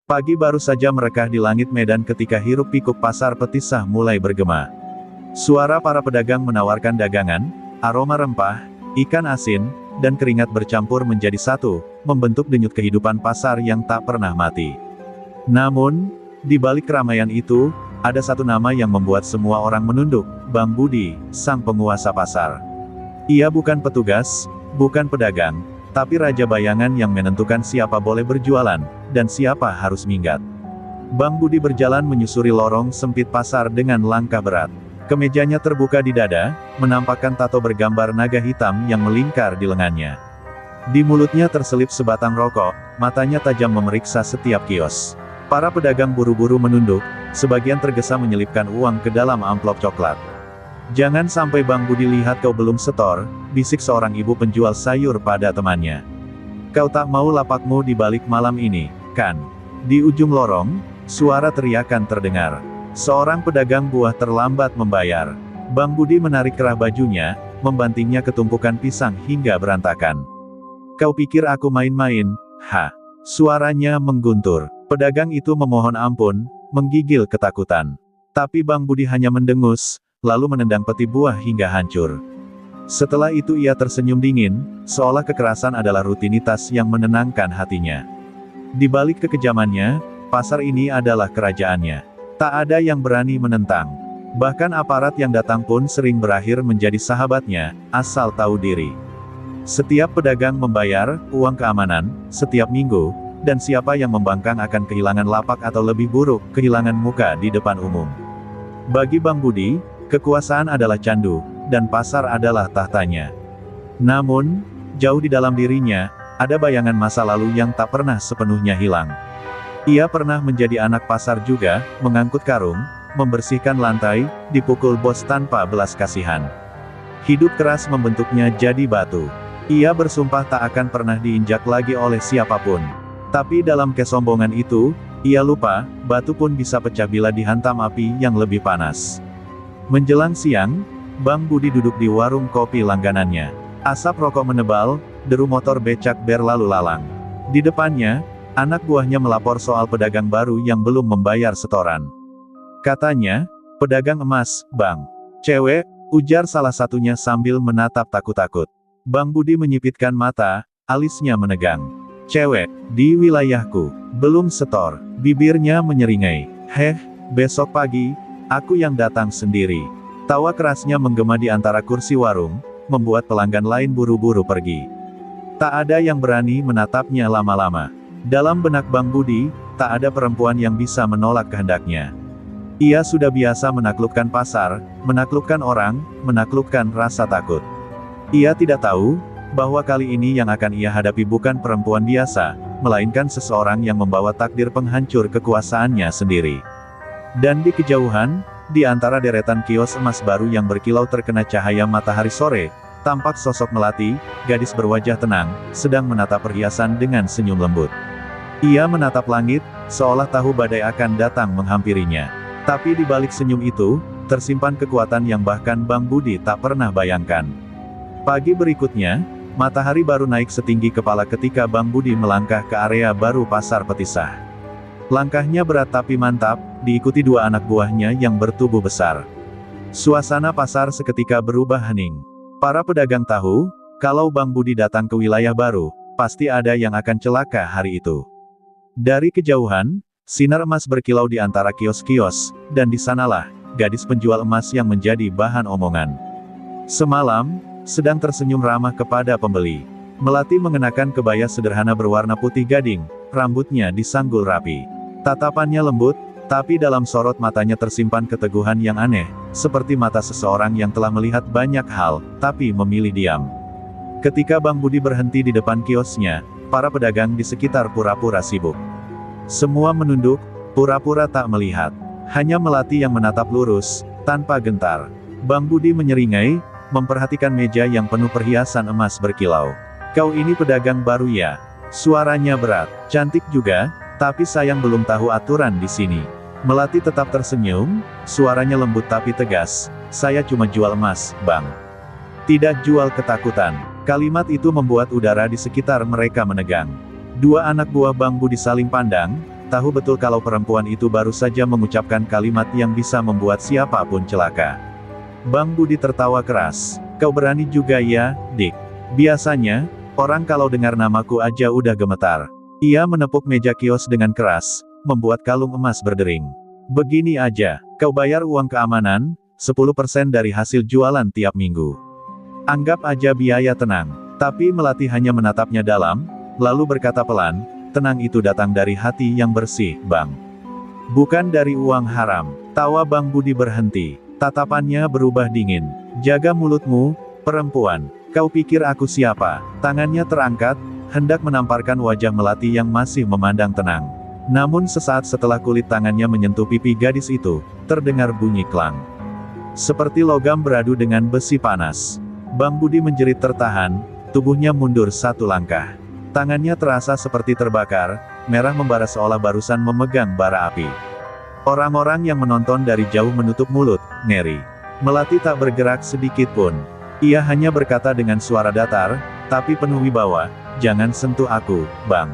Pagi baru saja merekah di langit medan ketika hiruk-pikuk pasar Petisah mulai bergema. Suara para pedagang menawarkan dagangan, aroma rempah, ikan asin, dan keringat bercampur menjadi satu, membentuk denyut kehidupan pasar yang tak pernah mati. Namun, di balik keramaian itu, ada satu nama yang membuat semua orang menunduk, Bang Budi, sang penguasa pasar. Ia bukan petugas, bukan pedagang, tapi raja bayangan yang menentukan siapa boleh berjualan, dan siapa harus minggat. Bang Budi berjalan menyusuri lorong sempit pasar dengan langkah berat. Kemejanya terbuka di dada, menampakkan tato bergambar naga hitam yang melingkar di lengannya. Di mulutnya terselip sebatang rokok, matanya tajam memeriksa setiap kios. Para pedagang buru-buru menunduk, sebagian tergesa menyelipkan uang ke dalam amplop coklat. "Jangan sampai Bang Budi lihat kau belum setor," bisik seorang ibu penjual sayur pada temannya. "Kau tak mau lapakmu di balik malam ini, kan?" Di ujung lorong, suara teriakan terdengar. Seorang pedagang buah terlambat membayar. Bang Budi menarik kerah bajunya, membantingnya ke tumpukan pisang hingga berantakan. "Kau pikir aku main-main? Ha!" Suaranya mengguntur. Pedagang itu memohon ampun, menggigil ketakutan. Tapi Bang Budi hanya mendengus, lalu menendang peti buah hingga hancur. Setelah itu ia tersenyum dingin, seolah kekerasan adalah rutinitas yang menenangkan hatinya. Di balik kekejamannya, pasar ini adalah kerajaannya. Tak ada yang berani menentang. Bahkan aparat yang datang pun sering berakhir menjadi sahabatnya, asal tahu diri. Setiap pedagang membayar uang keamanan setiap minggu, dan siapa yang membangkang akan kehilangan lapak atau lebih buruk, kehilangan muka di depan umum. Bagi Bang Budi, kekuasaan adalah candu, dan pasar adalah tahtanya. Namun, jauh di dalam dirinya, ada bayangan masa lalu yang tak pernah sepenuhnya hilang. Ia pernah menjadi anak pasar juga, mengangkut karung, membersihkan lantai, dipukul bos tanpa belas kasihan. Hidup keras membentuknya jadi batu. Ia bersumpah tak akan pernah diinjak lagi oleh siapapun. Tapi dalam kesombongan itu, ia lupa, batu pun bisa pecah bila dihantam api yang lebih panas. Menjelang siang, Bang Budi duduk di warung kopi langganannya. Asap rokok menebal, deru motor becak berlalu lalang. Di depannya, anak buahnya melapor soal pedagang baru yang belum membayar setoran. Katanya, "Pedagang emas, Bang." "Cewek," ujar salah satunya sambil menatap takut-takut. Bang Budi menyipitkan mata, alisnya menegang. "Cewek, di wilayahku, belum setor." Bibirnya menyeringai. "Heh, besok pagi, aku yang datang sendiri." Tawa kerasnya menggema di antara kursi warung, membuat pelanggan lain buru-buru pergi. Tak ada yang berani menatapnya lama-lama. Dalam benak Bang Budi, tak ada perempuan yang bisa menolak kehendaknya. Ia sudah biasa menaklukkan pasar, menaklukkan orang, menaklukkan rasa takut. Ia tidak tahu, bahwa kali ini yang akan ia hadapi bukan perempuan biasa, melainkan seseorang yang membawa takdir penghancur kekuasaannya sendiri. Dan di kejauhan, di antara deretan kios emas baru yang berkilau terkena cahaya matahari sore, tampak sosok Melati, gadis berwajah tenang, sedang menatap perhiasan dengan senyum lembut. Ia menatap langit, seolah tahu badai akan datang menghampirinya. Tapi di balik senyum itu, tersimpan kekuatan yang bahkan Bang Budi tak pernah bayangkan. Pagi berikutnya, matahari baru naik setinggi kepala ketika Bang Budi melangkah ke area baru pasar Petisah. Langkahnya berat tapi mantap, diikuti dua anak buahnya yang bertubuh besar. Suasana pasar seketika berubah hening. Para pedagang tahu, kalau Bang Budi datang ke wilayah baru, pasti ada yang akan celaka hari itu. Dari kejauhan, sinar emas berkilau di antara kios-kios, dan di sanalah, gadis penjual emas yang menjadi bahan omongan. Semalam, sedang tersenyum ramah kepada pembeli. Melati mengenakan kebaya sederhana berwarna putih gading, rambutnya disanggul rapi. Tatapannya lembut, tapi dalam sorot matanya tersimpan keteguhan yang aneh, seperti mata seseorang yang telah melihat banyak hal, tapi memilih diam. Ketika Bang Budi berhenti di depan kiosnya, para pedagang di sekitar pura-pura sibuk. Semua menunduk, pura-pura tak melihat. Hanya Melati yang menatap lurus, tanpa gentar. Bang Budi menyeringai, memperhatikan meja yang penuh perhiasan emas berkilau. "Kau ini pedagang baru ya?" Suaranya berat. "Cantik juga, tapi sayang belum tahu aturan di sini." Melati tetap tersenyum, suaranya lembut tapi tegas. "Saya cuma jual emas, Bang. Tidak jual ketakutan." Kalimat itu membuat udara di sekitar mereka menegang. Dua anak buah Bang Budi saling pandang, tahu betul kalau perempuan itu baru saja mengucapkan kalimat yang bisa membuat siapapun celaka. Bang Budi tertawa keras. Kau berani juga ya, Dik. Biasanya, orang kalau dengar namaku aja udah gemetar. Ia menepuk meja kios dengan keras, membuat kalung emas berdering. Begini aja, kau bayar uang keamanan, 10% dari hasil jualan tiap minggu. Anggap aja biaya tenang. Tapi Melati hanya menatapnya dalam, lalu berkata pelan, tenang itu datang dari hati yang bersih, Bang. Bukan dari uang haram. Tawa Bang Budi berhenti. Tatapannya berubah dingin. Jaga mulutmu, perempuan. Kau pikir aku siapa? Tangannya terangkat, hendak menamparkan wajah Melati yang masih memandang tenang. Namun sesaat setelah kulit tangannya menyentuh pipi gadis itu, terdengar bunyi klang. Seperti logam beradu dengan besi panas. Bang Budi menjerit tertahan, tubuhnya mundur satu langkah. Tangannya terasa seperti terbakar, merah membara seolah barusan memegang bara api. Orang-orang yang menonton dari jauh menutup mulut, ngeri. Melati tak bergerak sedikit pun. Ia hanya berkata dengan suara datar, tapi penuh wibawa, jangan sentuh aku, Bang.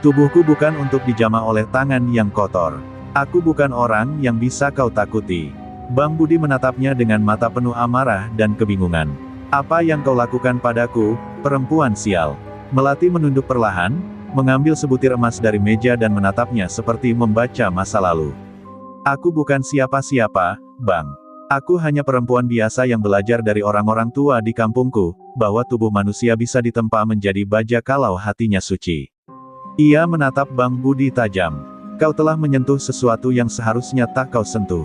Tubuhku bukan untuk dijamah oleh tangan yang kotor. Aku bukan orang yang bisa kau takuti. Bang Budi menatapnya dengan mata penuh amarah dan kebingungan. Apa yang kau lakukan padaku, perempuan sial? Melati menunduk perlahan, mengambil sebutir emas dari meja dan menatapnya seperti membaca masa lalu. Aku bukan siapa-siapa, Bang. Aku hanya perempuan biasa yang belajar dari orang-orang tua di kampungku, bahwa tubuh manusia bisa ditempa menjadi baja kalau hatinya suci. Ia menatap Bang Budi tajam. Kau telah menyentuh sesuatu yang seharusnya tak kau sentuh.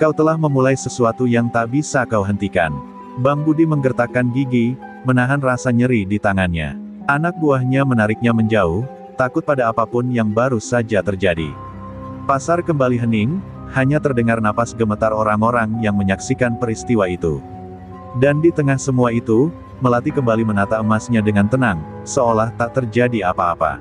Kau telah memulai sesuatu yang tak bisa kau hentikan. Bang Budi menggertakkan gigi, menahan rasa nyeri di tangannya. Anak buahnya menariknya menjauh, takut pada apapun yang baru saja terjadi. Pasar kembali hening, hanya terdengar napas gemetar orang-orang yang menyaksikan peristiwa itu. Dan di tengah semua itu, Melati kembali menata emasnya dengan tenang, seolah tak terjadi apa-apa.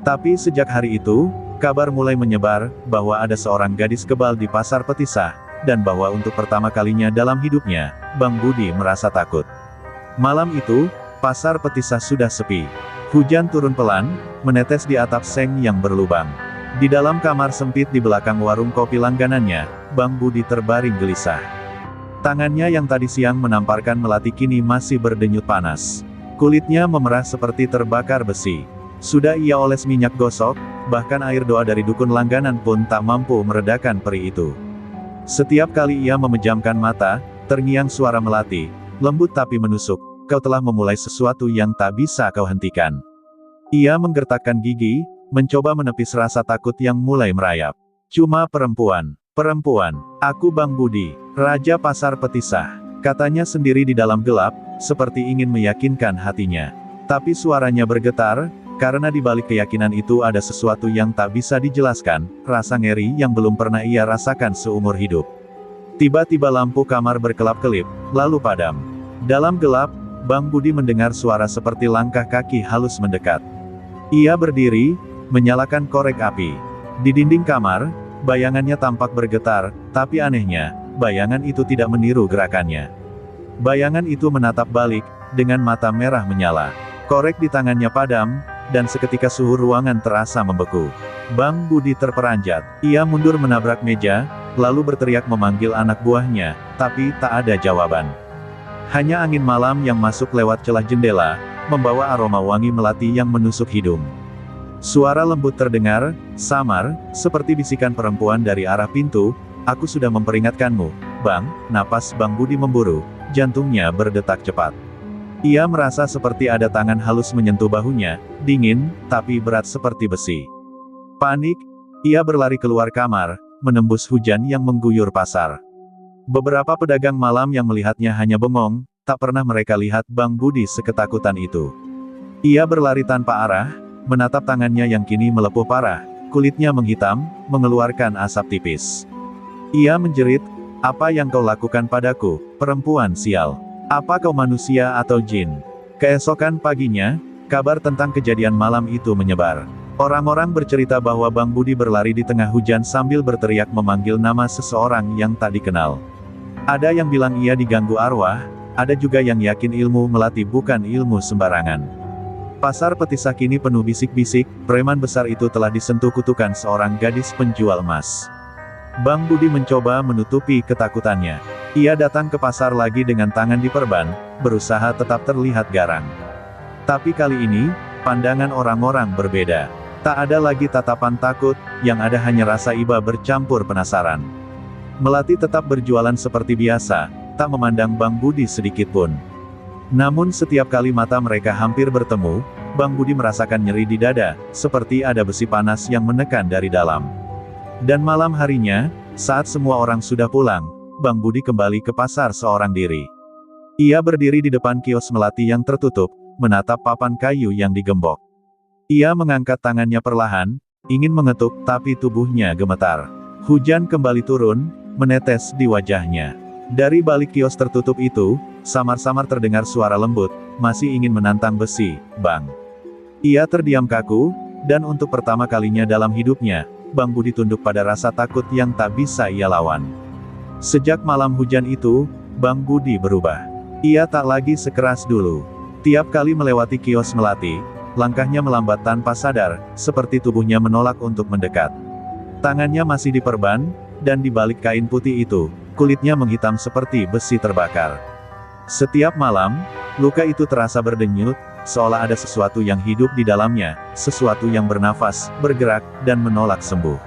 Tapi sejak hari itu, kabar mulai menyebar, bahwa ada seorang gadis kebal di pasar Petisah, dan bahwa untuk pertama kalinya dalam hidupnya, Bang Budi merasa takut. Malam itu, pasar Petisah sudah sepi. Hujan turun pelan, menetes di atap seng yang berlubang. Di dalam kamar sempit di belakang warung kopi langganannya, Bang Budi terbaring gelisah. Tangannya yang tadi siang menamparkan Melati kini masih berdenyut panas. Kulitnya memerah seperti terbakar besi. Sudah ia oles minyak gosok, bahkan air doa dari dukun langganan pun tak mampu meredakan perih itu. Setiap kali ia memejamkan mata, terngiang suara Melati, lembut tapi menusuk. Kau telah memulai sesuatu yang tak bisa kau hentikan. Ia menggertakkan gigi, mencoba menepis rasa takut yang mulai merayap. Cuma perempuan, aku Bang Budi, Raja Pasar Petisah, katanya sendiri di dalam gelap, seperti ingin meyakinkan hatinya. Tapi suaranya bergetar, karena di balik keyakinan itu ada sesuatu yang tak bisa dijelaskan, rasa ngeri yang belum pernah ia rasakan seumur hidup. Tiba-tiba lampu kamar berkelap-kelip, lalu padam. Dalam gelap, Bang Budi mendengar suara seperti langkah kaki halus mendekat. Ia berdiri, menyalakan korek api. Di dinding kamar, bayangannya tampak bergetar, tapi anehnya, bayangan itu tidak meniru gerakannya. Bayangan itu menatap balik, dengan mata merah menyala. Korek di tangannya padam, dan seketika suhu ruangan terasa membeku. Bang Budi terperanjat. Ia mundur menabrak meja, lalu berteriak memanggil anak buahnya, tapi tak ada jawaban. Hanya angin malam yang masuk lewat celah jendela, membawa aroma wangi Melati yang menusuk hidung. Suara lembut terdengar, samar, seperti bisikan perempuan dari arah pintu, aku sudah memperingatkanmu, Bang. Napas Bang Budi memburu, jantungnya berdetak cepat. Ia merasa seperti ada tangan halus menyentuh bahunya, dingin, tapi berat seperti besi. Panik, ia berlari keluar kamar, menembus hujan yang mengguyur pasar. Beberapa pedagang malam yang melihatnya hanya bengong, tak pernah mereka lihat Bang Budi seketakutan itu. Ia berlari tanpa arah, menatap tangannya yang kini melepuh parah, kulitnya menghitam, mengeluarkan asap tipis. Ia menjerit, apa yang kau lakukan padaku, perempuan sial? Apa kau manusia atau jin? Keesokan paginya, kabar tentang kejadian malam itu menyebar. Orang-orang bercerita bahwa Bang Budi berlari di tengah hujan sambil berteriak memanggil nama seseorang yang tak dikenal. Ada yang bilang ia diganggu arwah, ada juga yang yakin ilmu Melati bukan ilmu sembarangan. Pasar Petisah kini penuh bisik-bisik, preman besar itu telah disentuh kutukan seorang gadis penjual emas. Bang Budi mencoba menutupi ketakutannya. Ia datang ke pasar lagi dengan tangan diperban, berusaha tetap terlihat garang. Tapi kali ini, pandangan orang-orang berbeda. Tak ada lagi tatapan takut, yang ada hanya rasa iba bercampur penasaran. Melati tetap berjualan seperti biasa, tak memandang Bang Budi sedikitpun. Namun setiap kali mata mereka hampir bertemu, Bang Budi merasakan nyeri di dada, seperti ada besi panas yang menekan dari dalam. Dan malam harinya, saat semua orang sudah pulang, Bang Budi kembali ke pasar seorang diri. Ia berdiri di depan kios melati yang tertutup, menatap papan kayu yang digembok. Ia mengangkat tangannya perlahan, ingin mengetuk, tapi tubuhnya gemetar. Hujan kembali turun, menetes di wajahnya. Dari balik kios tertutup itu, samar-samar terdengar suara lembut, masih ingin menantang besi, Bang. Ia terdiam kaku, dan untuk pertama kalinya dalam hidupnya, Bang Budi tunduk pada rasa takut yang tak bisa ia lawan. Sejak malam hujan itu, Bang Budi berubah. Ia tak lagi sekeras dulu. Tiap kali melewati kios melati, langkahnya melambat tanpa sadar, seperti tubuhnya menolak untuk mendekat. Tangannya masih diperban, dan di balik kain putih itu, kulitnya menghitam seperti besi terbakar. Setiap malam, luka itu terasa berdenyut, seolah ada sesuatu yang hidup di dalamnya, sesuatu yang bernafas, bergerak, dan menolak sembuh.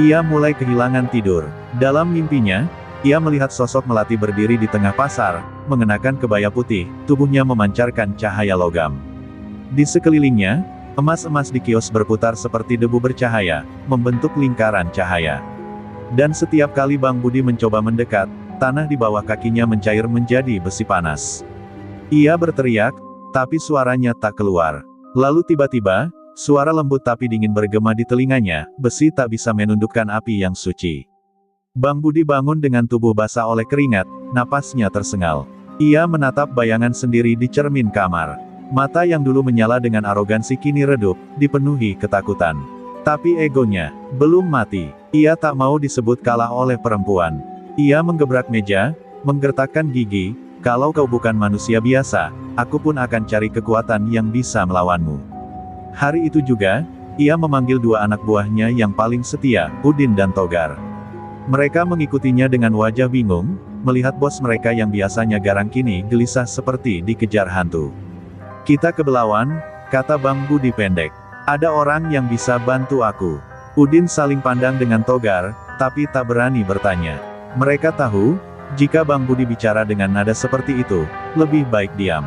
Ia mulai kehilangan tidur. Dalam mimpinya, ia melihat sosok melati berdiri di tengah pasar, mengenakan kebaya putih, tubuhnya memancarkan cahaya logam. Di sekelilingnya, emas-emas di kios berputar seperti debu bercahaya, membentuk lingkaran cahaya. Dan setiap kali Bang Budi mencoba mendekat, tanah di bawah kakinya mencair menjadi besi panas. Ia berteriak, tapi suaranya tak keluar. Lalu tiba-tiba, suara lembut tapi dingin bergema di telinganya, besi tak bisa menundukkan api yang suci. Bang Budi bangun dengan tubuh basah oleh keringat, napasnya tersengal. Ia menatap bayangan sendiri di cermin kamar. Mata yang dulu menyala dengan arogansi kini redup, dipenuhi ketakutan. Tapi egonya belum mati. Ia tak mau disebut kalah oleh perempuan. Ia menggebrak meja, menggertakkan gigi, kalau kau bukan manusia biasa, aku pun akan cari kekuatan yang bisa melawanmu. Hari itu juga, ia memanggil dua anak buahnya yang paling setia, Udin dan Togar. Mereka mengikutinya dengan wajah bingung, melihat bos mereka yang biasanya garang kini gelisah seperti dikejar hantu. Kita ke Belawan, kata Bang Budi pendek. Ada orang yang bisa bantu aku. Udin saling pandang dengan Togar, tapi tak berani bertanya. Mereka tahu, jika Bang Budi bicara dengan nada seperti itu, lebih baik diam.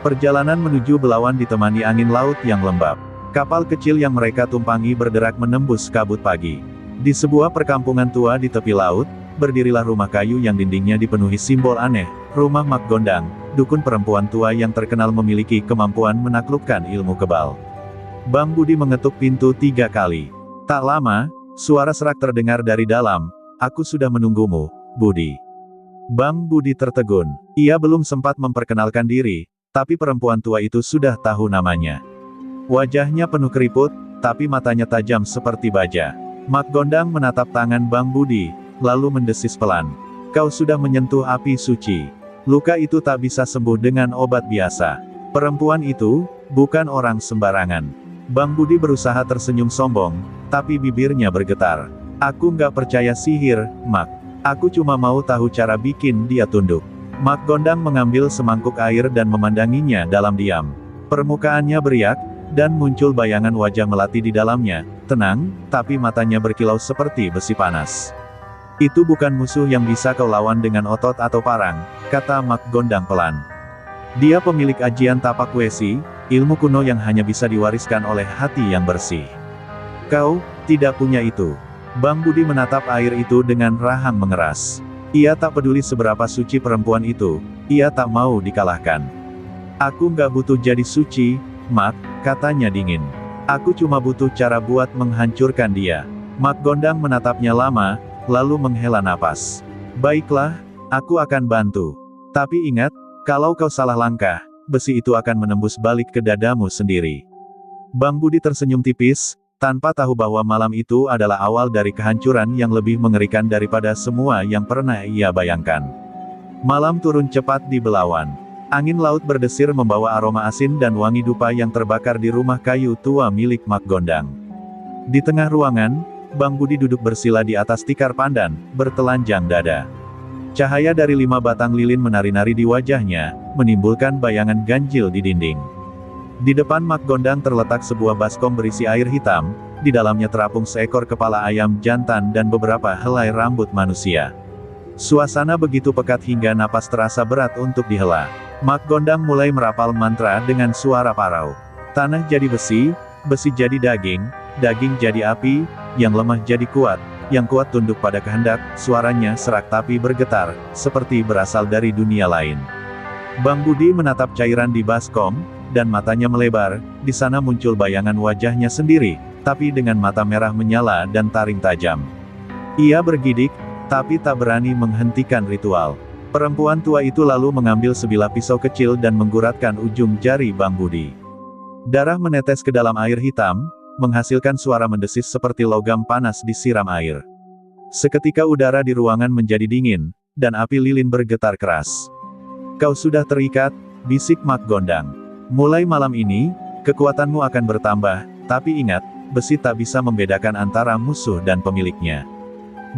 Perjalanan menuju Belawan ditemani angin laut yang lembab. Kapal kecil yang mereka tumpangi berderak menembus kabut pagi. Di sebuah perkampungan tua di tepi laut, berdirilah rumah kayu yang dindingnya dipenuhi simbol aneh, rumah Mak Gondang, dukun perempuan tua yang terkenal memiliki kemampuan menaklukkan ilmu kebal. Bang Budi mengetuk pintu 3 kali. Tak lama, suara serak terdengar dari dalam, aku sudah menunggumu, Budi. Bang Budi tertegun. Ia belum sempat memperkenalkan diri, tapi perempuan tua itu sudah tahu namanya. Wajahnya penuh keriput, tapi matanya tajam seperti baja. Mak Gondang menatap tangan Bang Budi, lalu mendesis pelan. Kau sudah menyentuh api suci. Luka itu tak bisa sembuh dengan obat biasa. Perempuan itu, bukan orang sembarangan. Bang Budi berusaha tersenyum sombong, tapi bibirnya bergetar. Aku nggak percaya sihir, Mak. Aku cuma mau tahu cara bikin dia tunduk. Mak Gondang mengambil semangkuk air dan memandanginya dalam diam. Permukaannya beriak, dan muncul bayangan wajah melati di dalamnya, tenang, tapi matanya berkilau seperti besi panas. Itu bukan musuh yang bisa kau lawan dengan otot atau parang, kata Mak Gondang pelan. Dia pemilik ajian tapak wesi, ilmu kuno yang hanya bisa diwariskan oleh hati yang bersih. Kau tidak punya itu. Bang Budi menatap air itu dengan rahang mengeras. Ia tak peduli seberapa suci perempuan itu, ia tak mau dikalahkan. Aku nggak butuh jadi suci, Mak, katanya dingin. Aku cuma butuh cara buat menghancurkan dia. Mak Gondang menatapnya lama, lalu menghela napas. Baiklah, aku akan bantu. Tapi ingat, kalau kau salah langkah, besi itu akan menembus balik ke dadamu sendiri. Bang Budi tersenyum tipis, tanpa tahu bahwa malam itu adalah awal dari kehancuran yang lebih mengerikan daripada semua yang pernah ia bayangkan. Malam turun cepat di Belawan. Angin laut berdesir membawa aroma asin dan wangi dupa yang terbakar di rumah kayu tua milik Mak Gondang. Di tengah ruangan, Bang Budi duduk bersila di atas tikar pandan, bertelanjang dada. Cahaya dari 5 batang lilin menari-nari di wajahnya, menimbulkan bayangan ganjil di dinding. Di depan Mak Gondang terletak sebuah baskom berisi air hitam, di dalamnya terapung seekor kepala ayam jantan dan beberapa helai rambut manusia. Suasana begitu pekat hingga napas terasa berat untuk dihela. Mak Gondang mulai merapal mantra dengan suara parau. Tanah jadi besi, besi jadi daging, daging jadi api, yang lemah jadi kuat, yang kuat tunduk pada kehendak. Suaranya serak tapi bergetar, seperti berasal dari dunia lain. Bang Budi menatap cairan di baskom, dan matanya melebar. Di sana muncul bayangan wajahnya sendiri, tapi dengan mata merah menyala dan taring tajam. Ia bergidik, tapi tak berani menghentikan ritual. Perempuan tua itu lalu mengambil sebilah pisau kecil dan mengguratkan ujung jari Bang Budi. Darah menetes ke dalam air hitam, menghasilkan suara mendesis seperti logam panas disiram air. Seketika udara di ruangan menjadi dingin, dan api lilin bergetar keras. "Kau sudah terikat," bisik Mak Gondang. "Mulai malam ini, kekuatanmu akan bertambah, tapi ingat, besi tak bisa membedakan antara musuh dan pemiliknya."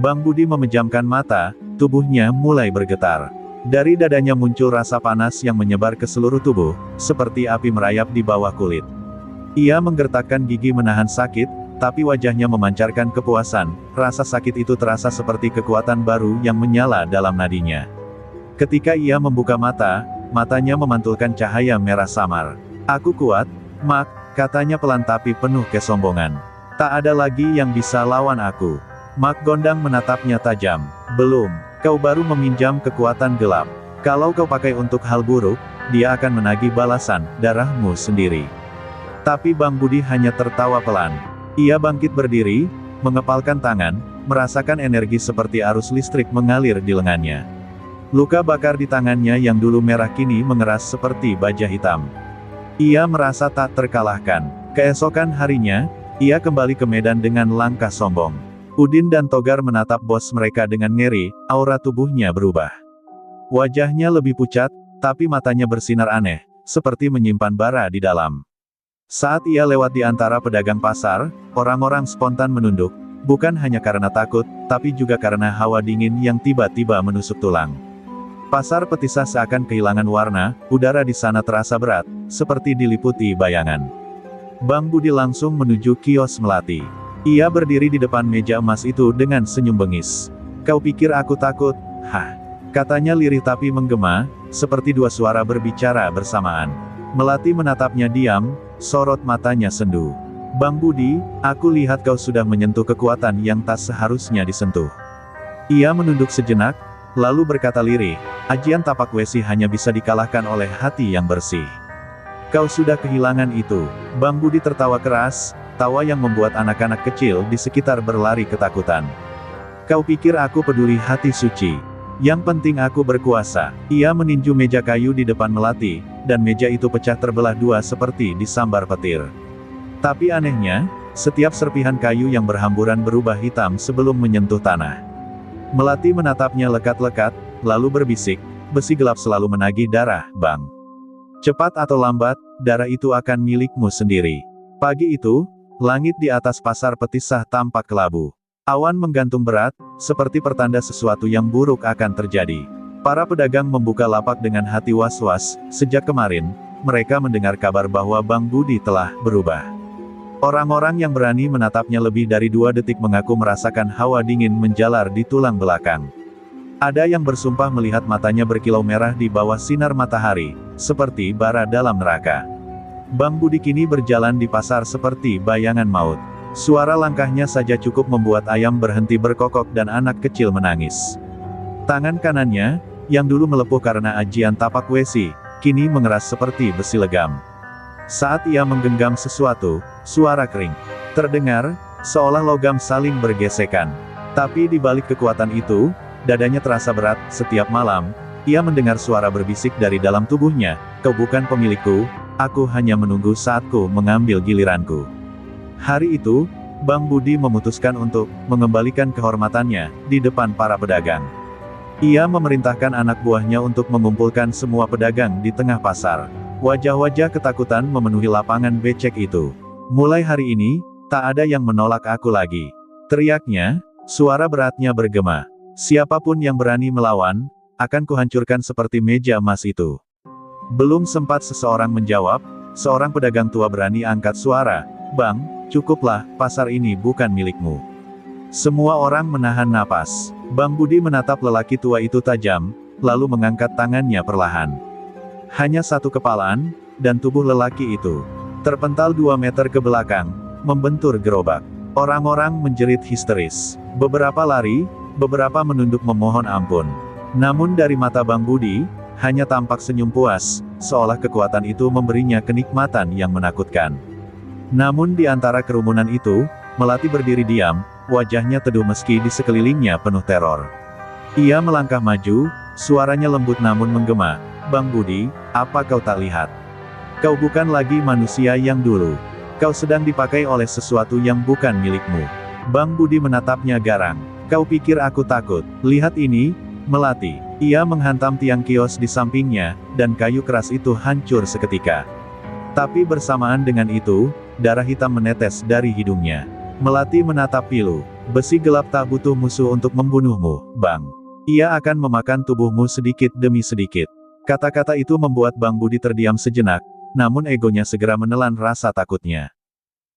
Bang Budi memejamkan mata, tubuhnya mulai bergetar. Dari dadanya muncul rasa panas yang menyebar ke seluruh tubuh, seperti api merayap di bawah kulit. Ia menggertakkan gigi menahan sakit, tapi wajahnya memancarkan kepuasan. Rasa sakit itu terasa seperti kekuatan baru yang menyala dalam nadinya. Ketika ia membuka mata, matanya memantulkan cahaya merah samar. "Aku kuat, Mak," katanya pelan tapi penuh kesombongan. "Tak ada lagi yang bisa lawan aku." Mak Gondang menatapnya tajam. "Belum, kau baru meminjam kekuatan gelap. Kalau kau pakai untuk hal buruk, dia akan menagih balasan, darahmu sendiri." Tapi Bang Budi hanya tertawa pelan. Ia bangkit berdiri, mengepalkan tangan, merasakan energi seperti arus listrik mengalir di lengannya. Luka bakar di tangannya yang dulu merah kini mengeras seperti baja hitam. Ia merasa tak terkalahkan. Keesokan harinya, ia kembali ke medan dengan langkah sombong. Udin dan Togar menatap bos mereka dengan ngeri, aura tubuhnya berubah. Wajahnya lebih pucat, tapi matanya bersinar aneh, seperti menyimpan bara di dalam. Saat ia lewat di antara pedagang pasar, orang-orang spontan menunduk, bukan hanya karena takut, tapi juga karena hawa dingin yang tiba-tiba menusuk tulang. Pasar Petisah seakan kehilangan warna, udara di sana terasa berat, seperti diliputi bayangan. Bang Budi langsung menuju kios melati. Ia berdiri di depan meja emas itu dengan senyum bengis. "Kau pikir aku takut? Hah?" katanya lirih tapi menggema, seperti dua suara berbicara bersamaan. Melati menatapnya diam, sorot matanya sendu. "Bang Budi, aku lihat kau sudah menyentuh kekuatan yang tak seharusnya disentuh." Ia menunduk sejenak, lalu berkata lirih, "Ajian tapak wesi hanya bisa dikalahkan oleh hati yang bersih. Kau sudah kehilangan itu." Bang Budi tertawa keras, tawa yang membuat anak-anak kecil di sekitar berlari ketakutan. "Kau pikir aku peduli hati suci? Yang penting aku berkuasa." Ia meninju meja kayu di depan Melati, dan meja itu pecah terbelah dua seperti disambar petir. Tapi anehnya, setiap serpihan kayu yang berhamburan berubah hitam sebelum menyentuh tanah. Melati menatapnya lekat-lekat, lalu berbisik, "Besi gelap selalu menagih darah, Bang. Cepat atau lambat, darah itu akan milikmu sendiri." Pagi itu, langit di atas pasar Petisah tampak kelabu. Awan menggantung berat, seperti pertanda sesuatu yang buruk akan terjadi. Para pedagang membuka lapak dengan hati was-was. Sejak kemarin, mereka mendengar kabar bahwa Bang Budi telah berubah. Orang-orang yang berani menatapnya lebih dari 2 detik mengaku merasakan hawa dingin menjalar di tulang belakang. Ada yang bersumpah melihat matanya berkilau merah di bawah sinar matahari, seperti bara dalam neraka. Bang Budi kini berjalan di pasar seperti bayangan maut. Suara langkahnya saja cukup membuat ayam berhenti berkokok dan anak kecil menangis. Tangan kanannya, yang dulu melepuh karena ajian tapak wesi, kini mengeras seperti besi legam. Saat ia menggenggam sesuatu, suara kering terdengar, seolah logam saling bergesekan. Tapi di balik kekuatan itu, dadanya terasa berat. Setiap malam, ia mendengar suara berbisik dari dalam tubuhnya, "Kau bukan pemilikku. Aku hanya menunggu saatku mengambil giliranku." Hari itu, Bang Budi memutuskan untuk mengembalikan kehormatannya di depan para pedagang. Ia memerintahkan anak buahnya untuk mengumpulkan semua pedagang di tengah pasar. Wajah-wajah ketakutan memenuhi lapangan becek itu. Mulai hari ini, tak ada yang menolak aku lagi. Teriaknya, suara beratnya bergema. Siapapun yang berani melawan, akan kuhancurkan seperti meja emas itu. Belum sempat seseorang menjawab, seorang pedagang tua berani angkat suara, "Bang, cukuplah, pasar ini bukan milikmu." Semua orang menahan napas. Bang Budi menatap lelaki tua itu tajam, lalu mengangkat tangannya perlahan. Hanya satu kepalan, dan tubuh lelaki itu terpental 2 meter ke belakang, membentur gerobak. Orang-orang menjerit histeris. Beberapa lari, beberapa menunduk memohon ampun. Namun dari mata Bang Budi, hanya tampak senyum puas, seolah kekuatan itu memberinya kenikmatan yang menakutkan. Namun di antara kerumunan itu, Melati berdiri diam, wajahnya teduh meski di sekelilingnya penuh teror. Ia melangkah maju, suaranya lembut namun menggema, "Bang Budi, apa kau tak lihat? Kau bukan lagi manusia yang dulu. Kau sedang dipakai oleh sesuatu yang bukan milikmu." Bang Budi menatapnya garang. "Kau pikir aku takut? Lihat ini, Melati." Ia menghantam tiang kios di sampingnya, dan kayu keras itu hancur seketika. Tapi bersamaan dengan itu, darah hitam menetes dari hidungnya. Melati menatap pilu. "Besi gelap tak butuh musuh untuk membunuhmu, Bang. Ia akan memakan tubuhmu sedikit demi sedikit." Kata-kata itu membuat Bang Budi terdiam sejenak, namun egonya segera menelan rasa takutnya.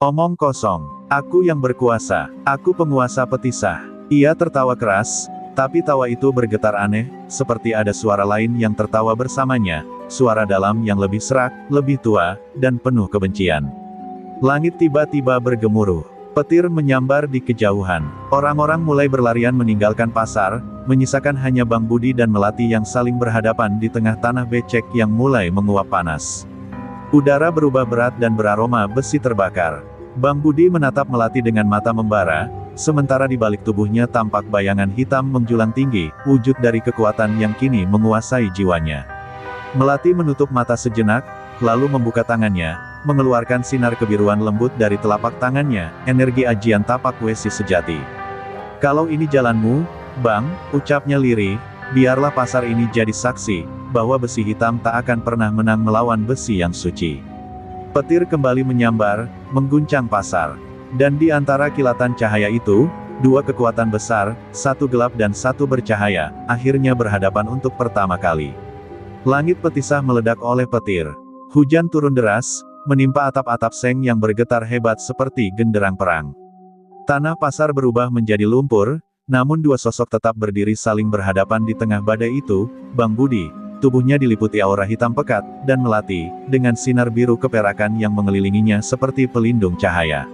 "Omong kosong. Aku yang berkuasa. Aku penguasa Petisah." Ia tertawa keras, tapi tawa itu bergetar aneh, seperti ada suara lain yang tertawa bersamanya, suara dalam yang lebih serak, lebih tua, dan penuh kebencian. Langit tiba-tiba bergemuruh. Petir menyambar di kejauhan. Orang-orang mulai berlarian meninggalkan pasar, menyisakan hanya Bang Budi dan Melati yang saling berhadapan di tengah tanah becek yang mulai menguap panas. Udara berubah berat dan beraroma besi terbakar. Bang Budi menatap Melati dengan mata membara, sementara di balik tubuhnya tampak bayangan hitam menjulang tinggi, wujud dari kekuatan yang kini menguasai jiwanya. Melati menutup mata sejenak, lalu membuka tangannya, mengeluarkan sinar kebiruan lembut dari telapak tangannya, energi ajian tapak wesi sejati. "Kalau ini jalanmu, Bang," ucapnya lirih, "biarlah pasar ini jadi saksi, bahwa besi hitam tak akan pernah menang melawan besi yang suci." Petir kembali menyambar, mengguncang pasar. Dan di antara kilatan cahaya itu, dua kekuatan besar, satu gelap dan satu bercahaya, akhirnya berhadapan untuk pertama kali. Langit Petisah meledak oleh petir. Hujan turun deras, menimpa atap-atap seng yang bergetar hebat seperti genderang perang. Tanah pasar berubah menjadi lumpur, namun dua sosok tetap berdiri saling berhadapan di tengah badai itu, Bang Budi, tubuhnya diliputi aura hitam pekat, dan Melati, dengan sinar biru keperakan yang mengelilinginya seperti pelindung cahaya.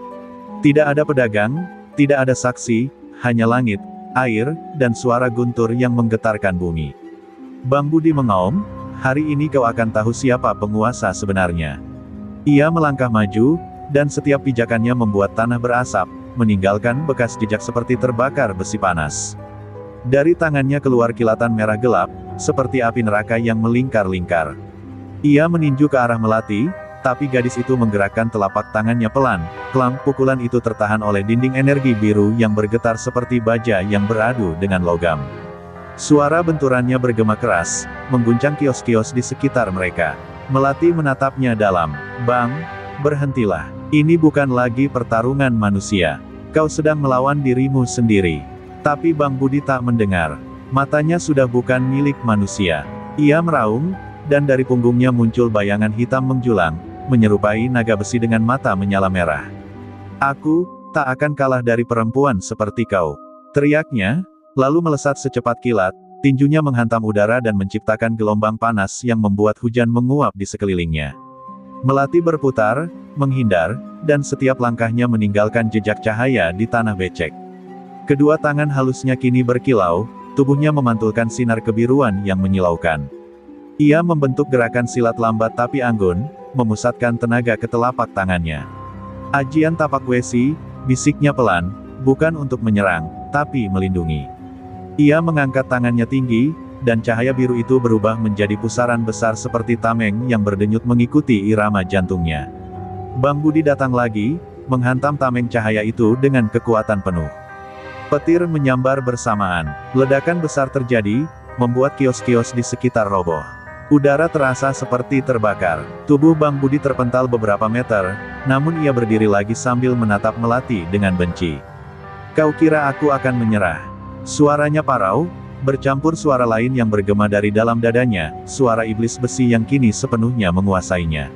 Tidak ada pedagang, tidak ada saksi, hanya langit, air, dan suara guntur yang menggetarkan bumi. Bang Budi mengaum, "Hari ini kau akan tahu siapa penguasa sebenarnya." Ia melangkah maju, dan setiap pijakannya membuat tanah berasap, meninggalkan bekas jejak seperti terbakar besi panas. Dari tangannya keluar kilatan merah gelap, seperti api neraka yang melingkar-lingkar. Ia meninju ke arah Melati, tapi gadis itu menggerakkan telapak tangannya pelan, kelam, pukulan itu tertahan oleh dinding energi biru yang bergetar seperti baja yang beradu dengan logam. Suara benturannya bergema keras, mengguncang kios-kios di sekitar mereka. Melati menatapnya dalam. "Bang, berhentilah. Ini bukan lagi pertarungan manusia. Kau sedang melawan dirimu sendiri." Tapi Bang Budi tak mendengar. Matanya sudah bukan milik manusia. Ia meraung, dan dari punggungnya muncul bayangan hitam menjulang, menyerupai naga besi dengan mata menyala merah. "Aku tak akan kalah dari perempuan seperti kau," teriaknya, lalu melesat secepat kilat. Tinjunya menghantam udara dan menciptakan gelombang panas yang membuat hujan menguap di sekelilingnya. Melati berputar, menghindar, dan setiap langkahnya meninggalkan jejak cahaya di tanah becek. Kedua tangan halusnya kini berkilau, tubuhnya memantulkan sinar kebiruan yang menyilaukan. Ia membentuk gerakan silat lambat tapi anggun, memusatkan tenaga ke telapak tangannya. "Ajian tapak wesi," bisiknya pelan, "bukan untuk menyerang, tapi melindungi." Ia mengangkat tangannya tinggi, dan cahaya biru itu berubah menjadi pusaran besar seperti tameng yang berdenyut mengikuti irama jantungnya. Bang Budi datang lagi, menghantam tameng cahaya itu dengan kekuatan penuh. Petir menyambar bersamaan. Ledakan besar terjadi, membuat kios-kios di sekitar roboh. Udara terasa seperti terbakar. Tubuh Bang Budi terpental beberapa meter, namun ia berdiri lagi sambil menatap Melati dengan benci. "Kau kira aku akan menyerah?" Suaranya parau, bercampur suara lain yang bergema dari dalam dadanya, suara iblis besi yang kini sepenuhnya menguasainya.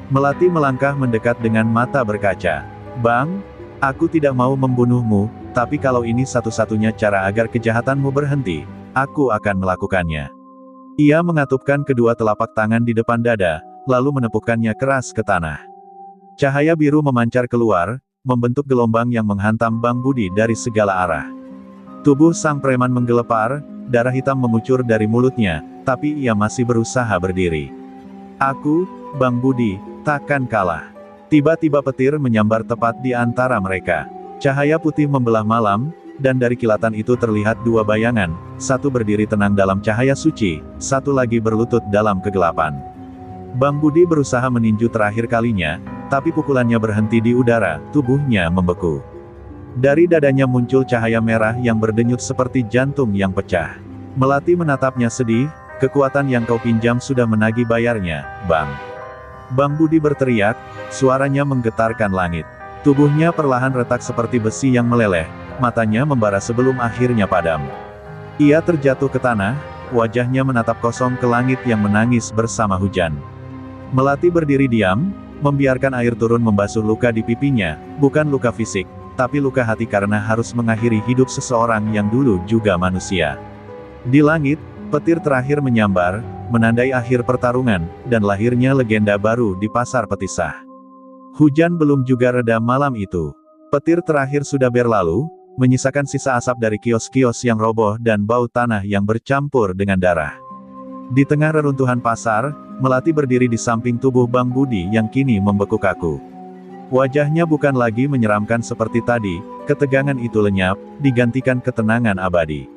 Melati melangkah mendekat dengan mata berkaca. "Bang, aku tidak mau membunuhmu, tapi kalau ini satu-satunya cara agar kejahatanmu berhenti, aku akan melakukannya." Ia mengatupkan kedua telapak tangan di depan dada, lalu menepukkannya keras ke tanah. Cahaya biru memancar keluar, membentuk gelombang yang menghantam Bang Budi dari segala arah. Tubuh sang preman menggelepar, darah hitam mengucur dari mulutnya, tapi ia masih berusaha berdiri. "Aku, Bang Budi, takkan kalah." Tiba-tiba petir menyambar tepat di antara mereka. Cahaya putih membelah malam, dan dari kilatan itu terlihat dua bayangan, satu berdiri tenang dalam cahaya suci, satu lagi berlutut dalam kegelapan. Bang Budi berusaha meninju terakhir kalinya, tapi pukulannya berhenti di udara, tubuhnya membeku. Dari dadanya muncul cahaya merah yang berdenyut seperti jantung yang pecah. Melati menatapnya sedih, "Kekuatan yang kau pinjam sudah menagih bayarnya, Bang." Bang Budi berteriak, suaranya menggetarkan langit. Tubuhnya perlahan retak seperti besi yang meleleh, matanya membara sebelum akhirnya padam. Ia terjatuh ke tanah, wajahnya menatap kosong ke langit yang menangis bersama hujan. Melati berdiri diam, membiarkan air turun membasuh luka di pipinya, bukan luka fisik, tapi luka hati karena harus mengakhiri hidup seseorang yang dulu juga manusia. Di langit, petir terakhir menyambar, menandai akhir pertarungan, dan lahirnya legenda baru di Pasar Petisah. Hujan belum juga reda malam itu. Petir terakhir sudah berlalu, menyisakan sisa asap dari kios-kios yang roboh dan bau tanah yang bercampur dengan darah. Di tengah reruntuhan pasar, Melati berdiri di samping tubuh Bang Budi yang kini membeku kaku. Wajahnya bukan lagi menyeramkan seperti tadi, ketegangan itu lenyap, digantikan ketenangan abadi.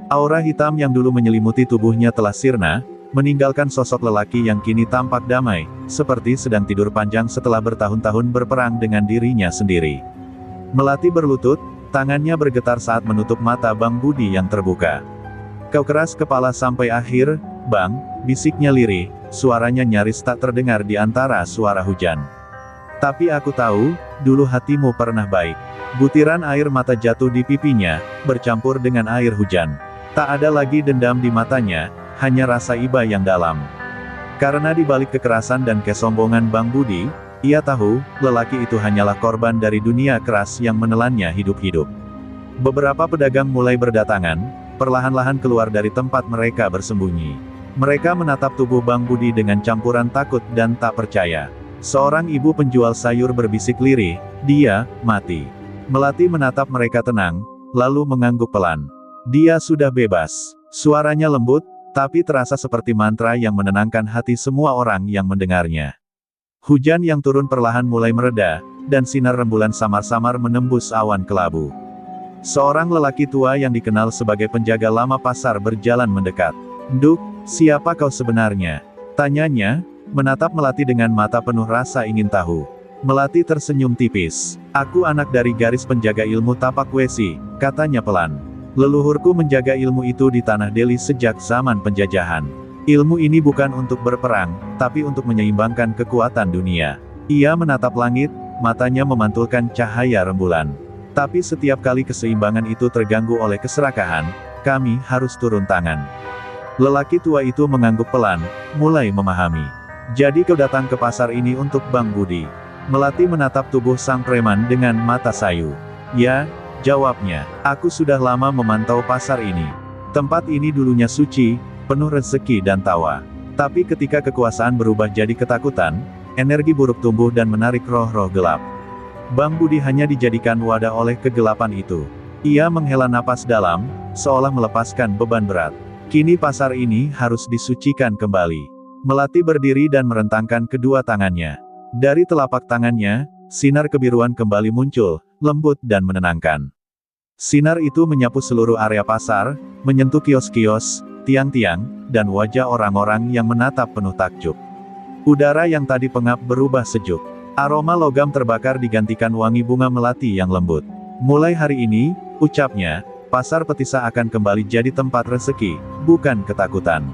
Aura hitam yang dulu menyelimuti tubuhnya telah sirna, meninggalkan sosok lelaki yang kini tampak damai, seperti sedang tidur panjang setelah bertahun-tahun berperang dengan dirinya sendiri. Melati berlutut, tangannya bergetar saat menutup mata Bang Budi yang terbuka. "Kau keras kepala sampai akhir, Bang," bisiknya lirih, suaranya nyaris tak terdengar di antara suara hujan. "Tapi aku tahu, dulu hatimu pernah baik." Butiran air mata jatuh di pipinya, bercampur dengan air hujan. Tak ada lagi dendam di matanya, hanya rasa iba yang dalam. Karena di balik kekerasan dan kesombongan Bang Budi, ia tahu, lelaki itu hanyalah korban dari dunia keras yang menelannya hidup-hidup. Beberapa pedagang mulai berdatangan, perlahan-lahan keluar dari tempat mereka bersembunyi. Mereka menatap tubuh Bang Budi dengan campuran takut dan tak percaya. Seorang ibu penjual sayur berbisik lirih, "Dia mati." Melati menatap mereka tenang, lalu mengangguk pelan. "Dia sudah bebas." Suaranya lembut, tapi terasa seperti mantra yang menenangkan hati semua orang yang mendengarnya. Hujan yang turun perlahan mulai mereda, dan sinar rembulan samar-samar menembus awan kelabu. Seorang lelaki tua yang dikenal sebagai penjaga lama pasar berjalan mendekat. "Nduk, siapa kau sebenarnya?" tanyanya, menatap Melati dengan mata penuh rasa ingin tahu. Melati tersenyum tipis. "Aku anak dari garis penjaga ilmu tapak wesi," katanya pelan. "Leluhurku menjaga ilmu itu di Tanah Delhi sejak zaman penjajahan. Ilmu ini bukan untuk berperang, tapi untuk menyeimbangkan kekuatan dunia." Ia menatap langit, matanya memantulkan cahaya rembulan. "Tapi setiap kali keseimbangan itu terganggu oleh keserakahan, kami harus turun tangan." Lelaki tua itu mengangguk pelan, mulai memahami. "Jadi kau datang ke pasar ini untuk Bang Budi?" Melati menatap tubuh sang preman dengan mata sayu. "Ya," jawabnya, "aku sudah lama memantau pasar ini. Tempat ini dulunya suci, penuh rezeki dan tawa. Tapi ketika kekuasaan berubah jadi ketakutan, energi buruk tumbuh dan menarik roh-roh gelap. Bang Budi hanya dijadikan wadah oleh kegelapan itu." Ia menghela napas dalam, seolah melepaskan beban berat. "Kini pasar ini harus disucikan kembali." Melati berdiri dan merentangkan kedua tangannya. Dari telapak tangannya, sinar kebiruan kembali muncul, lembut dan menenangkan. Sinar itu menyapu seluruh area pasar, menyentuh kios-kios, tiang-tiang, dan wajah orang-orang yang menatap penuh takjub. Udara yang tadi pengap berubah sejuk. Aroma logam terbakar digantikan wangi bunga melati yang lembut. Mulai hari ini, ucapnya, pasar Petisah akan kembali jadi tempat rezeki, bukan ketakutan.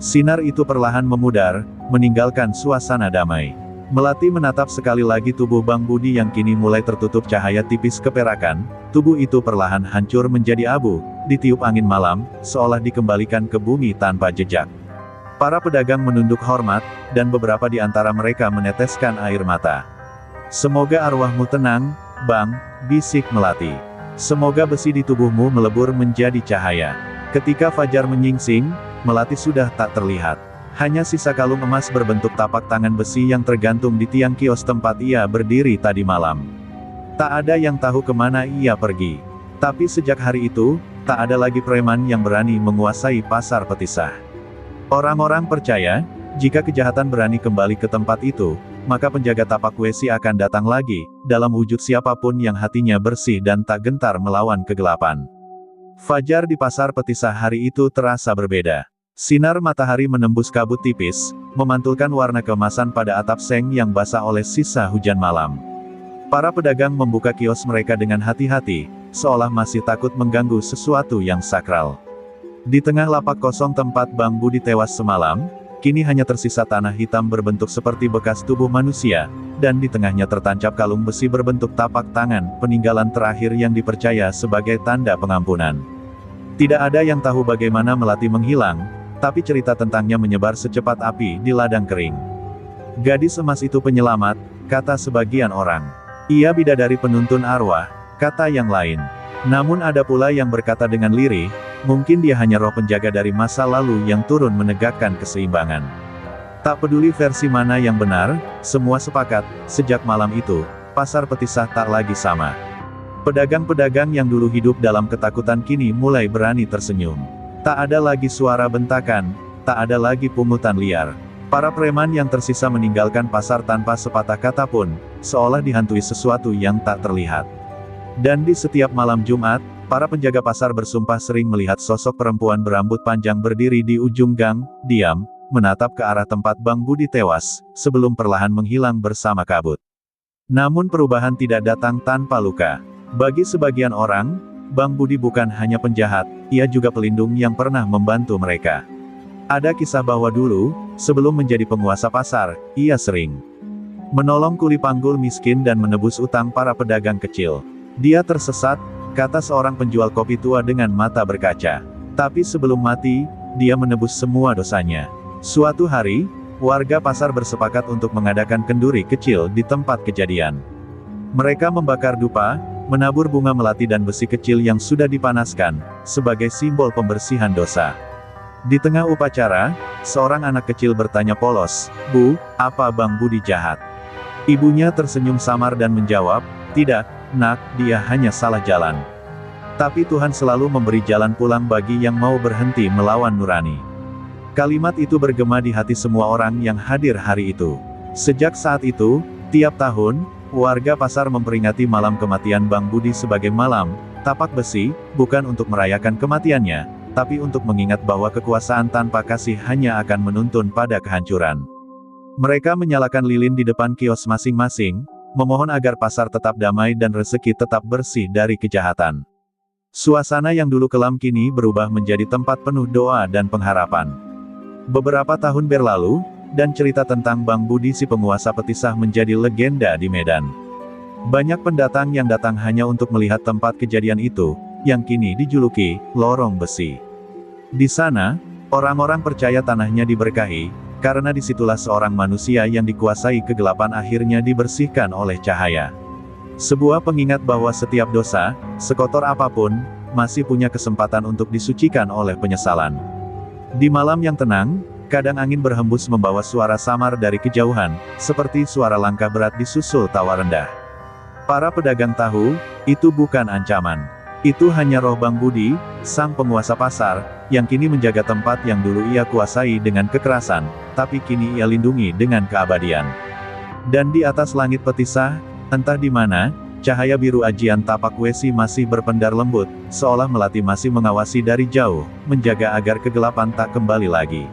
Sinar itu perlahan memudar, meninggalkan suasana damai. Melati menatap sekali lagi tubuh Bang Budi yang kini mulai tertutup cahaya tipis keperakan, tubuh itu perlahan hancur menjadi abu, ditiup angin malam, seolah dikembalikan ke bumi tanpa jejak. Para pedagang menunduk hormat, dan beberapa di antara mereka meneteskan air mata. "Semoga arwahmu tenang, Bang," bisik Melati. "Semoga besi di tubuhmu melebur menjadi cahaya." Ketika fajar menyingsing, Melati sudah tak terlihat. Hanya sisa kalung emas berbentuk tapak tangan besi yang tergantung di tiang kios tempat ia berdiri tadi malam. Tak ada yang tahu kemana ia pergi. Tapi sejak hari itu, tak ada lagi preman yang berani menguasai pasar Petisah. Orang-orang percaya, jika kejahatan berani kembali ke tempat itu, maka penjaga tapak besi akan datang lagi, dalam wujud siapapun yang hatinya bersih dan tak gentar melawan kegelapan. Fajar di pasar Petisah hari itu terasa berbeda. Sinar matahari menembus kabut tipis, memantulkan warna keemasan pada atap seng yang basah oleh sisa hujan malam. Para pedagang membuka kios mereka dengan hati-hati, seolah masih takut mengganggu sesuatu yang sakral. Di tengah lapak kosong tempat Bang Budi tewas semalam, kini hanya tersisa tanah hitam berbentuk seperti bekas tubuh manusia, dan di tengahnya tertancap kalung besi berbentuk tapak tangan, peninggalan terakhir yang dipercaya sebagai tanda pengampunan. Tidak ada yang tahu bagaimana Melati menghilang, tapi cerita tentangnya menyebar secepat api di ladang kering. "Gadis emas itu penyelamat," kata sebagian orang. "Ia bidadari penuntun arwah," kata yang lain. Namun ada pula yang berkata dengan lirih, mungkin dia hanya roh penjaga dari masa lalu yang turun menegakkan keseimbangan. Tak peduli versi mana yang benar, semua sepakat, sejak malam itu, pasar Petisah tak lagi sama. Pedagang-pedagang yang dulu hidup dalam ketakutan kini mulai berani tersenyum. Tak ada lagi suara bentakan, tak ada lagi pungutan liar. Para preman yang tersisa meninggalkan pasar tanpa sepatah kata pun, seolah dihantui sesuatu yang tak terlihat. Dan di setiap malam Jumat, para penjaga pasar bersumpah sering melihat sosok perempuan berambut panjang berdiri di ujung gang, diam, menatap ke arah tempat Bang Budi tewas, sebelum perlahan menghilang bersama kabut. Namun perubahan tidak datang tanpa luka. Bagi sebagian orang, Bang Budi bukan hanya penjahat, ia juga pelindung yang pernah membantu mereka. Ada kisah bahwa dulu, sebelum menjadi penguasa pasar, ia sering menolong kuli panggul miskin dan menebus utang para pedagang kecil. "Dia tersesat," kata seorang penjual kopi tua dengan mata berkaca. "Tapi sebelum mati, dia menebus semua dosanya." Suatu hari, warga pasar bersepakat untuk mengadakan kenduri kecil di tempat kejadian. Mereka membakar dupa, menabur bunga melati dan besi kecil yang sudah dipanaskan, sebagai simbol pembersihan dosa. Di tengah upacara, seorang anak kecil bertanya polos, "Bu, apa Bang Budi jahat?" Ibunya tersenyum samar dan menjawab, "Tidak, Nak, dia hanya salah jalan. Tapi Tuhan selalu memberi jalan pulang bagi yang mau berhenti melawan nurani." Kalimat itu bergema di hati semua orang yang hadir hari itu. Sejak saat itu, tiap tahun, warga pasar memperingati malam kematian Bang Budi sebagai malam tapak besi, bukan untuk merayakan kematiannya, tapi untuk mengingat bahwa kekuasaan tanpa kasih hanya akan menuntun pada kehancuran. Mereka menyalakan lilin di depan kios masing-masing, memohon agar pasar tetap damai dan rezeki tetap bersih dari kejahatan. Suasana yang dulu kelam kini berubah menjadi tempat penuh doa dan pengharapan. Beberapa tahun berlalu, dan cerita tentang Bang Budi si penguasa Petisah menjadi legenda di Medan. Banyak pendatang yang datang hanya untuk melihat tempat kejadian itu, yang kini dijuluki Lorong Besi. Di sana, orang-orang percaya tanahnya diberkahi, karena disitulah seorang manusia yang dikuasai kegelapan akhirnya dibersihkan oleh cahaya. Sebuah pengingat bahwa setiap dosa, sekotor apapun, masih punya kesempatan untuk disucikan oleh penyesalan. Di malam yang tenang, kadang angin berhembus membawa suara samar dari kejauhan, seperti suara langkah berat disusul tawa rendah. Para pedagang tahu, itu bukan ancaman. Itu hanya roh Bang Budi, sang penguasa pasar, yang kini menjaga tempat yang dulu ia kuasai dengan kekerasan, tapi kini ia lindungi dengan keabadian. Dan di atas langit Petisah, entah di mana, cahaya biru ajian tapak besi masih berpendar lembut, seolah Melati masih mengawasi dari jauh, menjaga agar kegelapan tak kembali lagi.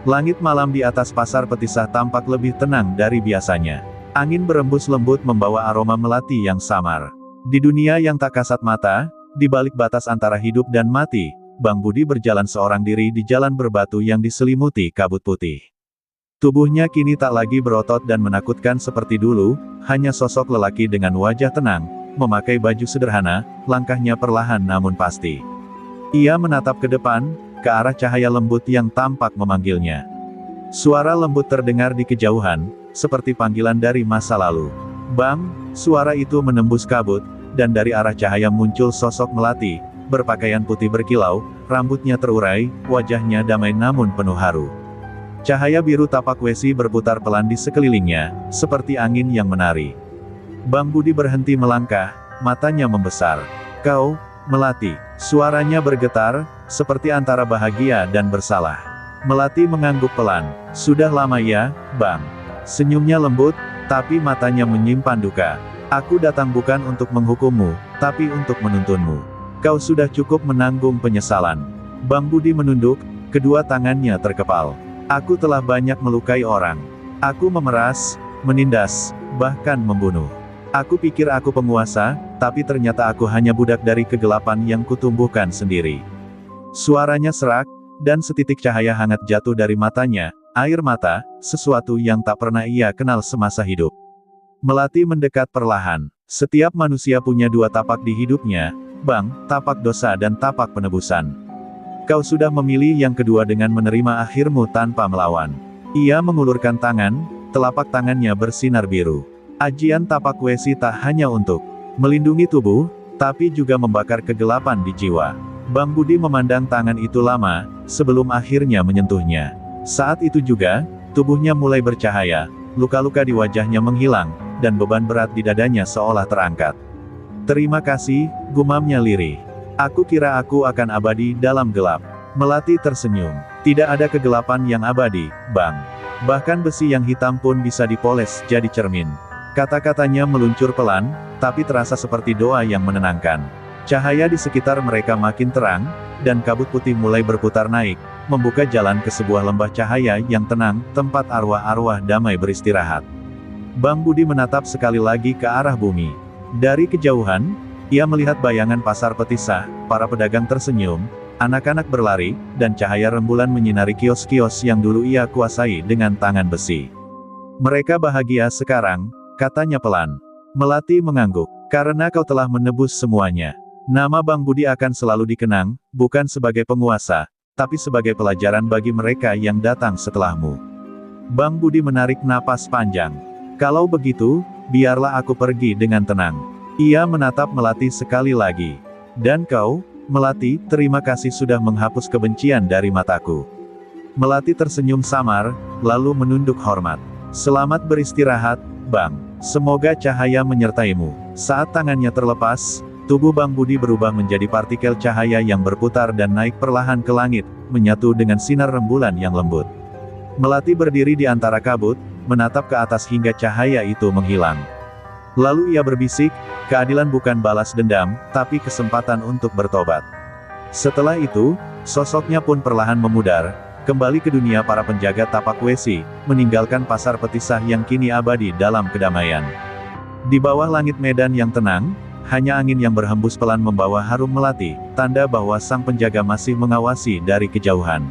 Langit malam di atas pasar Petisah tampak lebih tenang dari biasanya. Angin berembus lembut membawa aroma melati yang samar. Di dunia yang tak kasat mata, di balik batas antara hidup dan mati, Bang Budi berjalan seorang diri di jalan berbatu yang diselimuti kabut putih. Tubuhnya kini tak lagi berotot dan menakutkan seperti dulu, hanya sosok lelaki dengan wajah tenang, memakai baju sederhana, langkahnya perlahan namun pasti. Ia menatap ke depan, ke arah cahaya lembut yang tampak memanggilnya. Suara lembut terdengar di kejauhan, seperti panggilan dari masa lalu. Bang, suara itu menembus kabut, dan dari arah cahaya muncul sosok melati, berpakaian putih berkilau, rambutnya terurai, wajahnya damai namun penuh haru. Cahaya biru tapak Wesi berputar pelan di sekelilingnya, seperti angin yang menari. Bang Budi berhenti melangkah, matanya membesar. "Kau, Melati," suaranya bergetar, seperti antara bahagia dan bersalah. Melati mengangguk pelan. "Sudah lama ya, Bang." Senyumnya lembut, tapi matanya menyimpan duka. "Aku datang bukan untuk menghukummu, tapi untuk menuntunmu. Kau sudah cukup menanggung penyesalan." Bang Budi menunduk, kedua tangannya terkepal. "Aku telah banyak melukai orang. Aku memeras, menindas, bahkan membunuh. Aku pikir aku penguasa, tapi ternyata aku hanya budak dari kegelapan yang kutumbuhkan sendiri." Suaranya serak, dan setitik cahaya hangat jatuh dari matanya, air mata, sesuatu yang tak pernah ia kenal semasa hidup. Melati mendekat perlahan. Setiap manusia punya dua tapak di hidupnya, Bang, tapak dosa dan tapak penebusan. Kau sudah memilih yang kedua dengan menerima akhirmu tanpa melawan. Ia mengulurkan tangan, telapak tangannya bersinar biru. Ajian tapak Wesi tak hanya untuk melindungi tubuh, tapi juga membakar kegelapan di jiwa. Bang Budi memandang tangan itu lama, sebelum akhirnya menyentuhnya. Saat itu juga, tubuhnya mulai bercahaya, luka-luka di wajahnya menghilang, dan beban berat di dadanya seolah terangkat. "Terima kasih," gumamnya lirih. "Aku kira aku akan abadi dalam gelap." Melati tersenyum. "Tidak ada kegelapan yang abadi, Bang. Bahkan besi yang hitam pun bisa dipoles jadi cermin." Kata-katanya meluncur pelan, tapi terasa seperti doa yang menenangkan. Cahaya di sekitar mereka makin terang, dan kabut putih mulai berputar naik, membuka jalan ke sebuah lembah cahaya yang tenang, tempat arwah-arwah damai beristirahat. Bang Budi menatap sekali lagi ke arah bumi. Dari kejauhan, ia melihat bayangan pasar Petisah, para pedagang tersenyum, anak-anak berlari, dan cahaya rembulan menyinari kios-kios yang dulu ia kuasai dengan tangan besi. "Mereka bahagia sekarang," katanya pelan. Melati mengangguk. "Karena kau telah menebus semuanya. Nama Bang Budi akan selalu dikenang, bukan sebagai penguasa, tapi sebagai pelajaran bagi mereka yang datang setelahmu." Bang Budi menarik napas panjang. "Kalau begitu, biarlah aku pergi dengan tenang." Ia menatap Melati sekali lagi. "Dan kau, Melati, terima kasih sudah menghapus kebencian dari mataku." Melati tersenyum samar, lalu menunduk hormat. "Selamat beristirahat, Bang. Semoga cahaya menyertaimu." Saat tangannya terlepas, tubuh Bang Budi berubah menjadi partikel cahaya yang berputar dan naik perlahan ke langit, menyatu dengan sinar rembulan yang lembut. Melati berdiri di antara kabut, menatap ke atas hingga cahaya itu menghilang. Lalu ia berbisik, "Keadilan bukan balas dendam, tapi kesempatan untuk bertobat." Setelah itu, sosoknya pun perlahan memudar, kembali ke dunia para penjaga tapak Wesi, meninggalkan pasar Petisah yang kini abadi dalam kedamaian. Di bawah langit medan yang tenang, hanya angin yang berhembus pelan membawa harum Melati, tanda bahwa sang penjaga masih mengawasi dari kejauhan.